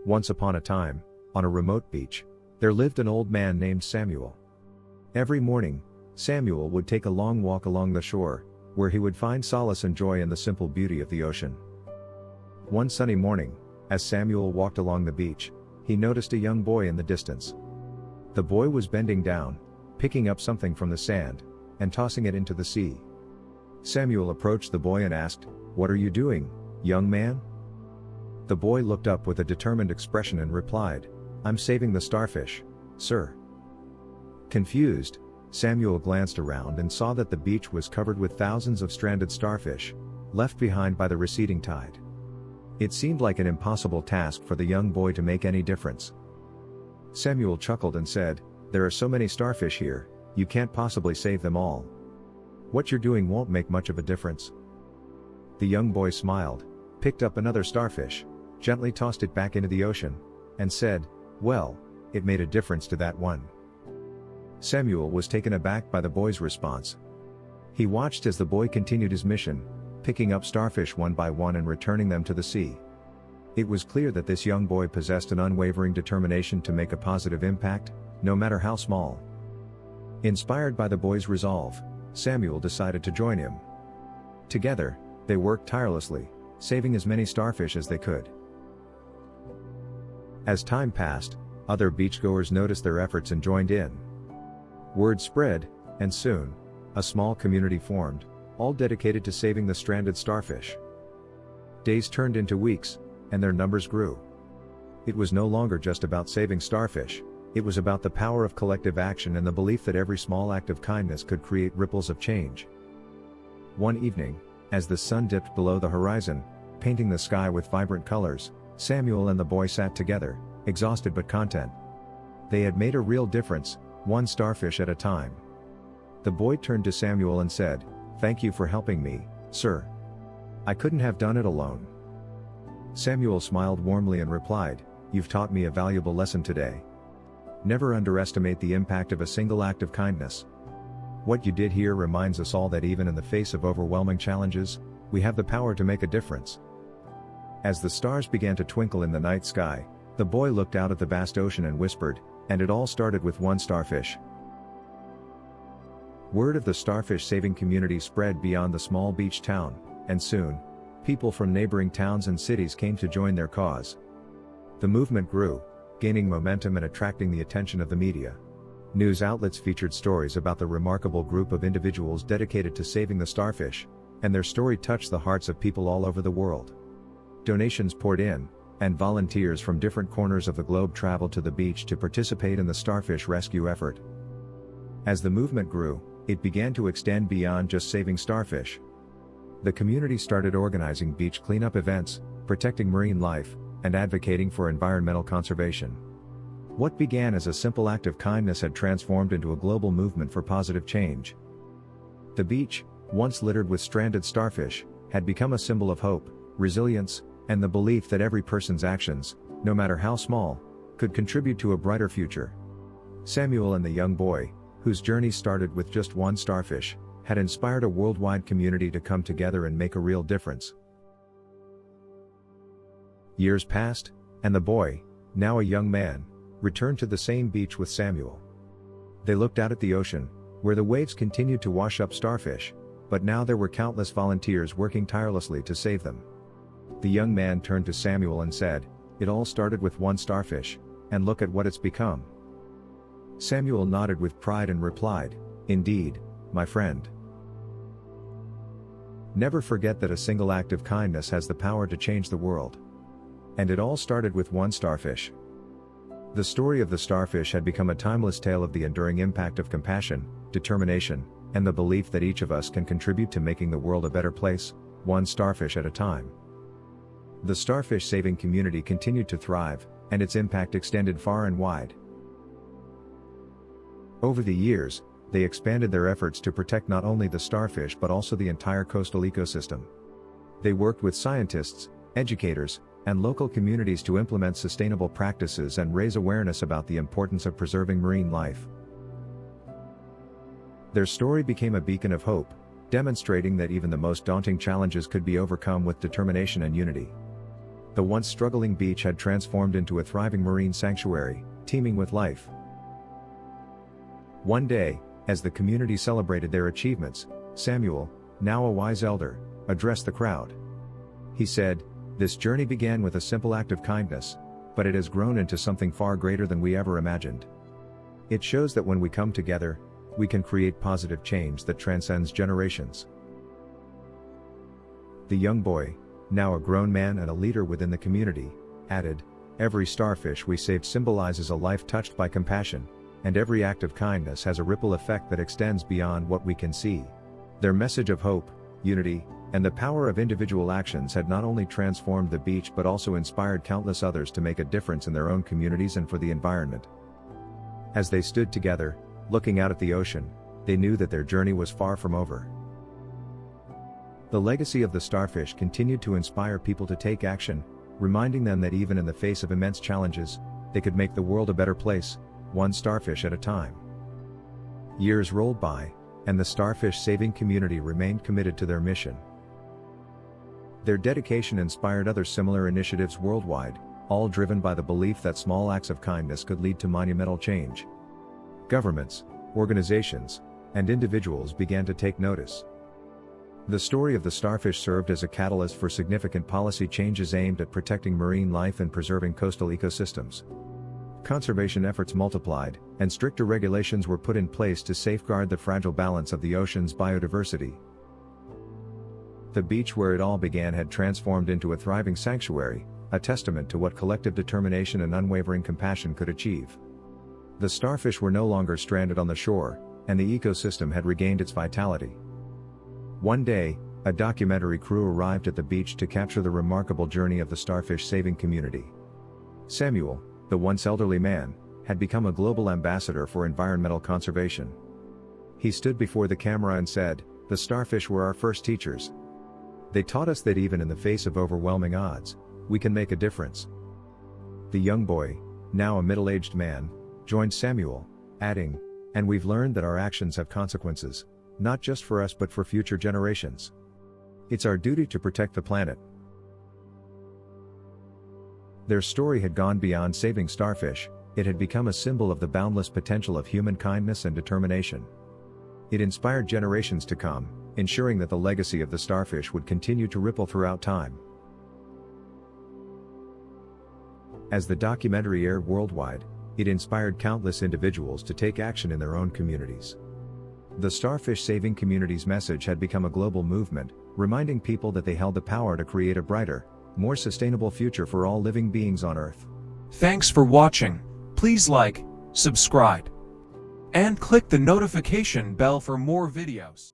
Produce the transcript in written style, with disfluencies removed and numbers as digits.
Once upon a time, on a remote beach, there lived an old man named Samuel. Every morning, Samuel would take a long walk along the shore, where he would find solace and joy in the simple beauty of the ocean. One sunny morning, as Samuel walked along the beach, he noticed a young boy in the distance. The boy was bending down, picking up something from the sand, and tossing it into the sea. Samuel approached the boy and asked, "What are you doing, young man?" The boy looked up with a determined expression and replied, "I'm saving the starfish, sir." Confused, Samuel glanced around and saw that the beach was covered with thousands of stranded starfish, left behind by the receding tide. It seemed like an impossible task for the young boy to make any difference. Samuel chuckled and said, "There are so many starfish here, you can't possibly save them all. What you're doing won't make much of a difference." The young boy smiled, picked up another starfish, gently tossed it back into the ocean, and said, "Well, it made a difference to that one." Samuel was taken aback by the boy's response. He watched as the boy continued his mission, picking up starfish one by one and returning them to the sea. It was clear that this young boy possessed an unwavering determination to make a positive impact, no matter how small. Inspired by the boy's resolve, Samuel decided to join him. Together, they worked tirelessly, saving as many starfish as they could. As time passed, other beachgoers noticed their efforts and joined in. Word spread, and soon, a small community formed, all dedicated to saving the stranded starfish. Days turned into weeks, and their numbers grew. It was no longer just about saving starfish, it was about the power of collective action and the belief that every small act of kindness could create ripples of change. One evening, as the sun dipped below the horizon, painting the sky with vibrant colors, Samuel and the boy sat together, exhausted but content. They had made a real difference, one starfish at a time. The boy turned to Samuel and said, "Thank you for helping me, sir. I couldn't have done it alone." Samuel smiled warmly and replied, "You've taught me a valuable lesson today. Never underestimate the impact of a single act of kindness. What you did here reminds us all that even in the face of overwhelming challenges, we have the power to make a difference." As the stars began to twinkle in the night sky, the boy looked out at the vast ocean and whispered, "And it all started with one starfish." Word of the starfish saving community spread beyond the small beach town, and soon, people from neighboring towns and cities came to join their cause. The movement grew, gaining momentum and attracting the attention of the media. News outlets featured stories about the remarkable group of individuals dedicated to saving the starfish, and their story touched the hearts of people all over the world. Donations poured in, and volunteers from different corners of the globe traveled to the beach to participate in the starfish rescue effort. As the movement grew, it began to extend beyond just saving starfish. The community started organizing beach cleanup events, protecting marine life, and advocating for environmental conservation. What began as a simple act of kindness had transformed into a global movement for positive change. The beach, once littered with stranded starfish, had become a symbol of hope, resilience, and the belief that every person's actions, no matter how small, could contribute to a brighter future. Samuel and the young boy, whose journey started with just one starfish, had inspired a worldwide community to come together and make a real difference. Years passed, and the boy, now a young man, returned to the same beach with Samuel. They looked out at the ocean, where the waves continued to wash up starfish, but now there were countless volunteers working tirelessly to save them. The young man turned to Samuel and said, "It all started with one starfish, and look at what it's become." Samuel nodded with pride and replied, "Indeed, my friend. Never forget that a single act of kindness has the power to change the world. And it all started with one starfish." The story of the starfish had become a timeless tale of the enduring impact of compassion, determination, and the belief that each of us can contribute to making the world a better place, one starfish at a time. The starfish saving community continued to thrive, and its impact extended far and wide. Over the years, they expanded their efforts to protect not only the starfish but also the entire coastal ecosystem. They worked with scientists, educators, and local communities to implement sustainable practices and raise awareness about the importance of preserving marine life. Their story became a beacon of hope, demonstrating that even the most daunting challenges could be overcome with determination and unity. The once struggling beach had transformed into a thriving marine sanctuary, teeming with life. One day, as the community celebrated their achievements, Samuel, now a wise elder, addressed the crowd. He said, "This journey began with a simple act of kindness, but it has grown into something far greater than we ever imagined. It shows that when we come together, we can create positive change that transcends generations." The young boy, now a grown man and a leader within the community, added, "Every starfish we saved symbolizes a life touched by compassion, and every act of kindness has a ripple effect that extends beyond what we can see." Their message of hope, unity, and the power of individual actions had not only transformed the beach but also inspired countless others to make a difference in their own communities and for the environment. As they stood together, looking out at the ocean, they knew that their journey was far from over. The legacy of the starfish continued to inspire people to take action, reminding them that even in the face of immense challenges, they could make the world a better place, one starfish at a time. Years rolled by, and the starfish saving community remained committed to their mission. Their dedication inspired other similar initiatives worldwide, all driven by the belief that small acts of kindness could lead to monumental change. Governments, organizations, and individuals began to take notice. The story of the starfish served as a catalyst for significant policy changes aimed at protecting marine life and preserving coastal ecosystems. Conservation efforts multiplied, and stricter regulations were put in place to safeguard the fragile balance of the ocean's biodiversity. The beach where it all began had transformed into a thriving sanctuary, a testament to what collective determination and unwavering compassion could achieve. The starfish were no longer stranded on the shore, and the ecosystem had regained its vitality. One day, a documentary crew arrived at the beach to capture the remarkable journey of the starfish saving community. Samuel, the once elderly man, had become a global ambassador for environmental conservation. He stood before the camera and said, "The starfish were our first teachers. They taught us that even in the face of overwhelming odds, we can make a difference." The young boy, now a middle-aged man, joined Samuel, adding, "And we've learned that our actions have consequences, not just for us but for future generations. It's our duty to protect the planet." Their story had gone beyond saving starfish, it had become a symbol of the boundless potential of human kindness and determination. It inspired generations to come, ensuring that the legacy of the starfish would continue to ripple throughout time. As the documentary aired worldwide, it inspired countless individuals to take action in their own communities. The starfish saving community's message had become a global movement, reminding people that they held the power to create a brighter, more sustainable future for all living beings on Earth. Thanks for watching. Please like, subscribe, and click the notification bell for more videos.